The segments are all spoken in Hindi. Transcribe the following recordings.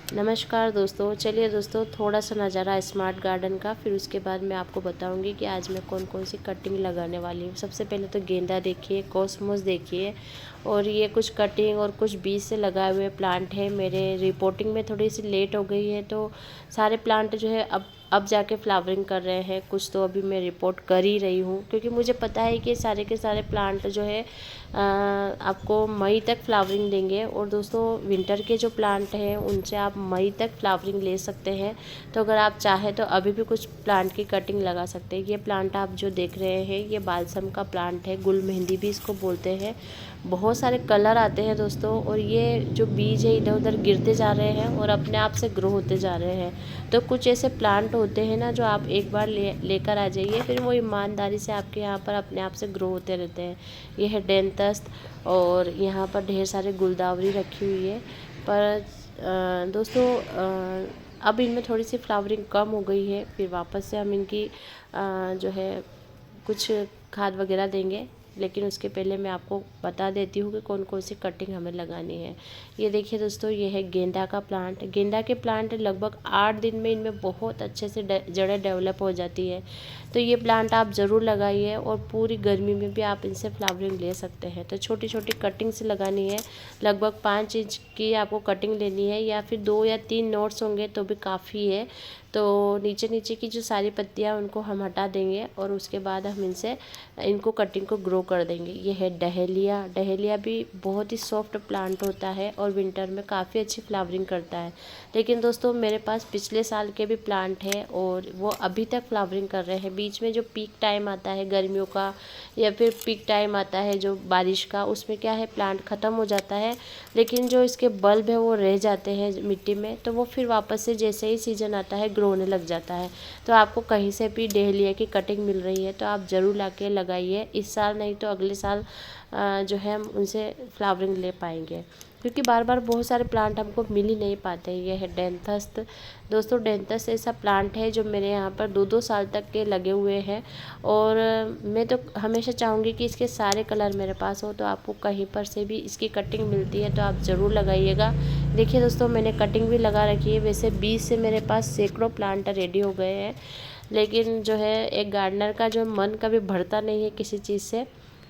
नमस्कार दोस्तों। चलिए दोस्तों, थोड़ा सा नज़ारा स्मार्ट गार्डन का, फिर उसके बाद मैं आपको बताऊंगी कि आज मैं कौन कौन सी कटिंग लगाने वाली हूँ। सबसे पहले तो गेंदा देखिए, कॉस्मोस देखिए, और ये कुछ कटिंग और कुछ बीज से लगाए हुए प्लांट है। मेरे रिपोर्टिंग में थोड़ी सी लेट हो गई है, तो सारे प्लांट जो है अब जाके फ्लावरिंग कर रहे हैं। कुछ तो अभी मैं रिपोर्ट कर ही रही हूँ, क्योंकि मुझे पता है कि सारे के सारे प्लांट जो है आपको मई तक फ्लावरिंग देंगे। और दोस्तों, विंटर के जो प्लांट हैं उनसे आप मई तक फ्लावरिंग ले सकते हैं। तो अगर आप चाहें तो अभी भी कुछ प्लांट की कटिंग लगा सकते हैं। ये प्लांट आप जो देख रहे हैं ये बालसम का प्लांट है, गुल मेहंदी भी इसको बोलते हैं। बहुत सारे कलर आते हैं दोस्तों, और ये जो बीज है इधर उधर गिरते जा रहे हैं और अपने आप से ग्रो होते जा रहे हैं। तो कुछ ऐसे प्लांट होते हैं ना, जो आप एक बार लेकर आ जाइए, फिर वो ईमानदारी से आपके यहाँ पर अपने आप से ग्रो होते रहते हैं। ये है डेंतस, और यहाँ पर ढेर सारे गुलदावरी रखी हुई है। पर दोस्तों, अब इनमें थोड़ी सी फ्लावरिंग कम हो गई है। फिर वापस से हम इनकी जो है कुछ खाद वगैरह देंगे, लेकिन उसके पहले मैं आपको बता देती हूँ कि कौन कौन सी कटिंग हमें लगानी है। ये देखिए दोस्तों, ये है गेंदा का प्लांट। गेंदा के प्लांट लगभग 8 दिन में इनमें बहुत अच्छे से जड़ें डेवलप हो जाती है। तो ये प्लांट आप ज़रूर लगाइए, और पूरी गर्मी में भी आप इनसे फ्लावरिंग ले सकते हैं। तो छोटी छोटी कटिंग से लगानी है। लगभग 5 इंच की आपको कटिंग लेनी है, या फिर 2 या 3 नोट्स होंगे तो भी काफ़ी है। तो नीचे नीचे की जो सारी पत्तियां उनको हम हटा देंगे, और उसके बाद हम इनको कटिंग को ग्रो कर देंगे। ये है डहेलिया। डहेलिया भी बहुत ही सॉफ्ट प्लांट होता है और विंटर में काफ़ी अच्छी फ्लावरिंग करता है। लेकिन दोस्तों, मेरे पास पिछले साल के भी प्लांट हैं और वो अभी तक फ्लावरिंग कर रहे हैं। बीच में जो पीक टाइम आता है गर्मियों का, या फिर पीक टाइम आता है जो बारिश का, उसमें क्या है प्लांट ख़त्म हो जाता है, लेकिन जो इसके बल्ब है वो रह जाते हैं मिट्टी में। तो वो फिर वापस से जैसे ही सीजन आता है ग्रो होने लग जाता है। तो आपको कहीं से भी डहेलिया की कटिंग मिल रही है तो आप ज़रूर ला के लगाइए। इस साल नहीं तो अगले साल जो है हम उनसे फ्लावरिंग ले पाएंगे, क्योंकि बार बार बहुत सारे प्लांट हमको मिल ही नहीं पाते हैं। ये है डेंथस। दोस्तों, डेंथस ऐसा प्लांट है जो मेरे यहाँ पर 2-2 साल तक के लगे हुए हैं, और मैं तो हमेशा चाहूँगी कि इसके सारे कलर मेरे पास हो। तो आपको कहीं पर से भी इसकी कटिंग मिलती है तो आप ज़रूर लगाइएगा। देखिए दोस्तों, मैंने कटिंग भी लगा रखी है। वैसे 20 से मेरे पास सैकड़ों प्लांट रेडी हो गए हैं, लेकिन जो है एक गार्डनर का जो मन कभी भरता नहीं है किसी चीज़ से।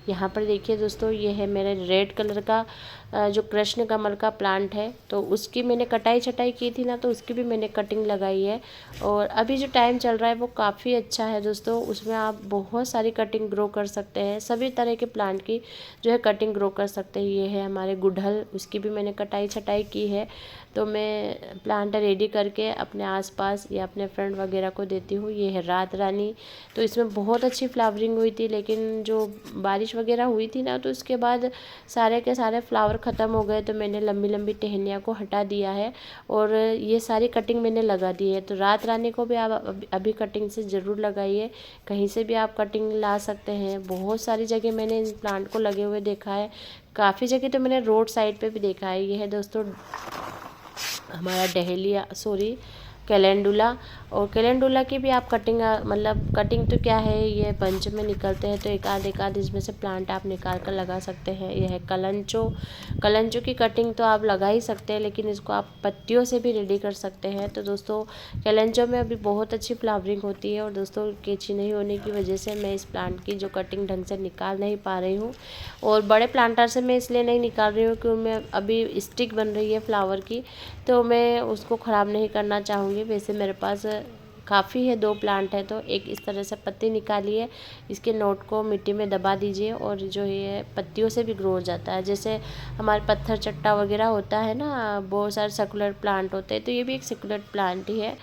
यहाँ पर देखिए दोस्तों, ये है मेरे रेड कलर का जो कृष्ण कमल का प्लांट है। तो उसकी मैंने कटाई छटाई की थी ना, तो उसकी भी मैंने कटिंग लगाई है। और अभी जो टाइम चल रहा है वो काफ़ी अच्छा है दोस्तों, उसमें आप बहुत सारी कटिंग ग्रो कर सकते हैं। सभी तरह के प्लांट की जो है कटिंग ग्रो कर सकते हैं। ये है हमारे गुड़हल, उसकी भी मैंने कटाई छटाई की है। तो मैं प्लांट रेडी करके अपने आसपास या अपने फ्रेंड वगैरह को देती हूँ। ये है रात रानी। तो इसमें बहुत अच्छी फ्लावरिंग हुई थी, लेकिन जो बारिश वगैरह हुई थी ना, तो उसके बाद सारे के सारे फ्लावर ख़त्म हो गए। तो मैंने लंबी लंबी टहनियाँ को हटा दिया है, और ये सारी कटिंग मैंने लगा दी है। तो रात रानी को भी आप अभी कटिंग से ज़रूर लगाइए। कहीं से भी आप कटिंग ला सकते हैं। बहुत सारी जगह मैंने इन प्लांट को लगे हुए देखा है। काफ़ी जगह तो मैंने रोड साइड पे भी देखा है। ये है दोस्तों हमारा डहेलिया, सॉरी, कैलेंडुला। और कैलेंडुला की भी आप कटिंग, मतलब कटिंग तो क्या है, ये बंच में निकलते हैं, तो एक आध इसमें से प्लांट आप निकाल कर लगा सकते हैं। यह है कलंचो। कलंचो की कटिंग तो आप लगा ही सकते हैं, लेकिन इसको आप पत्तियों से भी रेडी कर सकते हैं। तो दोस्तों, कैलेंचो में अभी बहुत अच्छी फ्लावरिंग होती है, और दोस्तों कैंची नहीं होने की वजह से मैं इस प्लांट की जो कटिंग ढंग से निकाल नहीं पा रही हूँ। और बड़े प्लांटर से मैं इसलिए नहीं निकाल रही हूँ क्योंकि मैं अभी स्टिक बन रही है फ्लावर की, तो मैं उसको ख़राब नहीं करना चाहूँगी। वैसे मेरे पास काफ़ी है, 2 प्लांट है, तो एक इस तरह से पत्ती निकालिए, इसके नोट को मिट्टी में दबा दीजिए, और जो ये पत्तियों से भी ग्रो हो जाता है। जैसे हमारे पत्थर चट्टा वगैरह होता है ना, बहुत सारे सर्कुलर प्लांट होते हैं, तो ये भी एक सर्कुलर प्लांट ही है।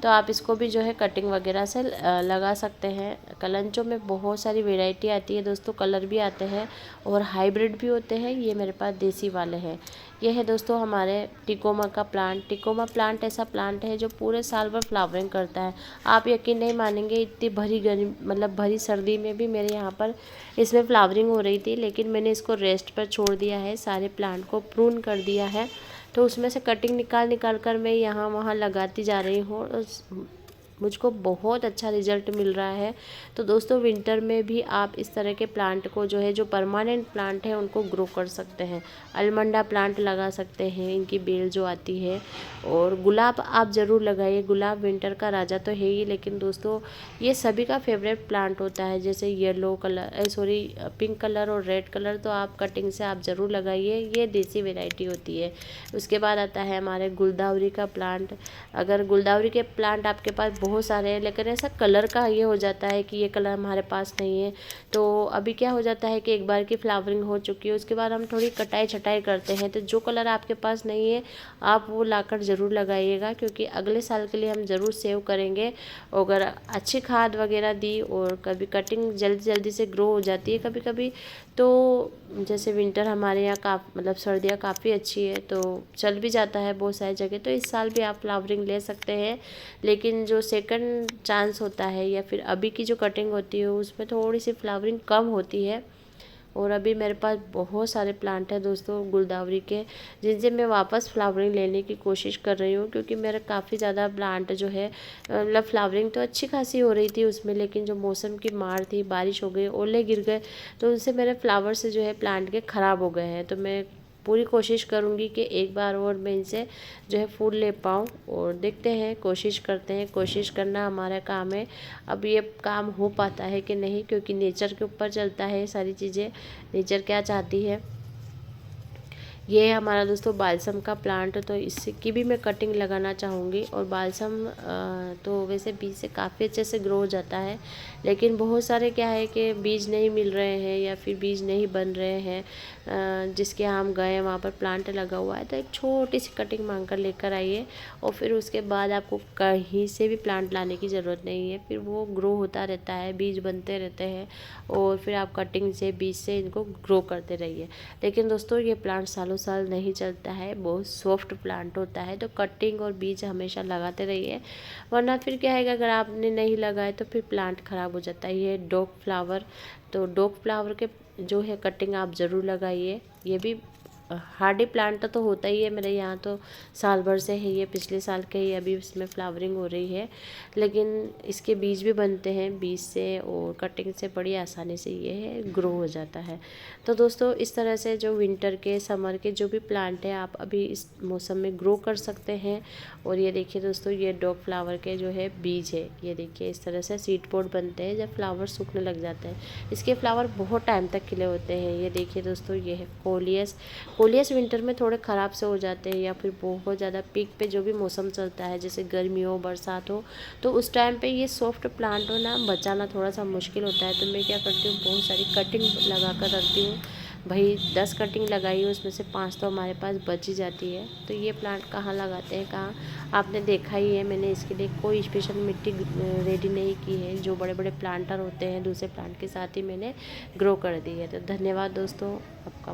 तो आप इसको भी जो है कटिंग वगैरह से लगा सकते हैं। कलंचों में बहुत सारी वैरायटी आती है दोस्तों, कलर भी आते हैं और हाइब्रिड भी होते हैं। ये मेरे पास देसी वाले हैं। ये है दोस्तों हमारे टिकोमा का प्लांट। टिकोमा प्लांट ऐसा प्लांट है जो पूरे साल भर फ्लावरिंग करता है। आप यकीन नहीं मानेंगे, इतनी भरी गर्मी, मतलब भरी सर्दी में भी मेरे यहाँ पर इसमें फ्लावरिंग हो रही थी, लेकिन मैंने इसको रेस्ट पर छोड़ दिया है, सारे प्लांट को प्रून कर दिया है। तो उसमें से कटिंग निकाल निकाल कर मैं यहाँ वहाँ लगाती जा रही हूँ। मुझको बहुत अच्छा रिजल्ट मिल रहा है। तो दोस्तों विंटर में भी आप इस तरह के प्लांट को जो है, जो परमानेंट प्लांट है उनको ग्रो कर सकते हैं। अलमंडा प्लांट लगा सकते हैं, इनकी बेल जो आती है। और गुलाब आप ज़रूर लगाइए, गुलाब विंटर का राजा तो है ही, लेकिन दोस्तों ये सभी का फेवरेट प्लांट होता है। जैसे येलो कलर पिंक कलर और रेड कलर तो आप कटिंग से आप ज़रूर लगाइए, ये देसी वेराइटी होती है। उसके बाद आता है हमारे गुलदावरी का प्लांट। अगर गुलदावरी के प्लांट आपके पास बहुत सारे हैं, लेकिन ऐसा कलर का ये हो जाता है कि ये कलर हमारे पास नहीं है, तो अभी क्या हो जाता है कि एक बार की फ्लावरिंग हो चुकी है, उसके बाद हम थोड़ी कटाई छटाई करते हैं। तो जो कलर आपके पास नहीं है आप वो लाकर ज़रूर लगाइएगा, क्योंकि अगले साल के लिए हम ज़रूर सेव करेंगे। अगर अच्छी खाद वगैरह दी और कभी कटिंग जल्दी जल्दी से ग्रो हो जाती है कभी कभी, तो जैसे विंटर हमारे यहाँ मतलब सर्दियाँ काफ़ी अच्छी है, तो चल भी जाता है बहुत सारी जगह। तो इस साल भी आप फ्लावरिंग ले सकते हैं, लेकिन जो सेकंड चांस होता है या फिर अभी की जो कटिंग होती है उसमें थोड़ी सी फ्लावरिंग कम होती है। और अभी मेरे पास बहुत सारे प्लांट हैं दोस्तों गुलदावरी के, जिनसे मैं वापस फ्लावरिंग लेने की कोशिश कर रही हूँ, क्योंकि मेरा काफ़ी ज़्यादा प्लांट जो है, मतलब फ्लावरिंग तो अच्छी खासी हो रही थी उसमें, लेकिन जो मौसम की मार थी, बारिश हो गई, ओले गिर गए, तो उनसे मेरे फ्लावर से जो है प्लांट के ख़राब हो गए हैं। तो मैं पूरी कोशिश करूँगी कि एक बार और मैं इनसे जो है फूल ले पाऊँ, और देखते हैं, कोशिश करते हैं। कोशिश करना हमारा काम है। अब ये काम हो पाता है कि नहीं, क्योंकि नेचर के ऊपर चलता है सारी चीज़ें, नेचर क्या चाहती है। ये है हमारा दोस्तों बालसम का प्लांट, तो इसकी भी मैं कटिंग लगाना चाहूँगी। और बालसम तो वैसे बीज से काफ़ी अच्छे से ग्रो हो जाता है, लेकिन बहुत सारे क्या है कि बीज नहीं मिल रहे हैं या फिर बीज नहीं बन रहे हैं। जिसके यहाँ हम गए वहाँ पर प्लांट लगा हुआ है, तो एक छोटी सी कटिंग मांग कर लेकर आइए, और फिर उसके बाद आपको कहीं से भी प्लांट लाने की ज़रूरत नहीं है। फिर वो ग्रो होता रहता है, बीज बनते रहते हैं, और फिर आप कटिंग से, बीज से इनको ग्रो करते रहिए। लेकिन दोस्तों ये प्लांट सालों साल नहीं चलता है, बहुत सॉफ्ट प्लांट होता है, तो कटिंग और बीज हमेशा लगाते रहिए, वरना फिर क्या है कि अगर आपने नहीं लगाए तो फिर प्लांट ख़राब हो जाता है। ये डॉग फ्लावर, तो डॉग फ्लावर के जो है कटिंग आप ज़रूर लगाइए। ये भी हार्डी प्लांट तो होता ही है मेरे यहाँ, तो साल भर से है ये, पिछले साल के ही अभी इसमें फ्लावरिंग हो रही है, लेकिन इसके बीज भी बनते हैं, बीज से और कटिंग से बड़ी आसानी से ये है ग्रो हो जाता है। तो दोस्तों इस तरह से जो विंटर के, समर के जो भी प्लांट है आप अभी इस मौसम में ग्रो कर सकते हैं। और ये देखिए दोस्तों, ये डॉग फ्लावर के जो है बीज है, ये देखिए इस तरह से सीड पॉट बनते हैं जब फ्लावर सूखने लग जाते हैं। इसके फ्लावर बहुत टाइम तक खिले होते हैं। ये देखिए दोस्तों, ये है कोलियस। कोलियस विंटर में थोड़े ख़राब से हो जाते हैं, या फिर बहुत ज़्यादा पीक पे जो भी मौसम चलता है, जैसे गर्मी हो, बरसात हो, तो उस टाइम पे ये सॉफ्ट प्लांट हो ना, बचाना थोड़ा सा मुश्किल होता है। तो मैं क्या करती हूँ, बहुत सारी कटिंग लगा कर रखती हूँ। भाई 10 कटिंग लगाई हूँ, उसमें से 5 तो हमारे पास बच ही जाती है। तो ये प्लांट कहाँ लगाते हैं, कहाँ, आपने देखा ही है। मैंने इसके लिए कोई स्पेशल मिट्टी रेडी नहीं की है, जो बड़े बड़े प्लांटर होते हैं दूसरे प्लांट के साथ ही मैंने ग्रो कर दी है। तो धन्यवाद दोस्तों आपका।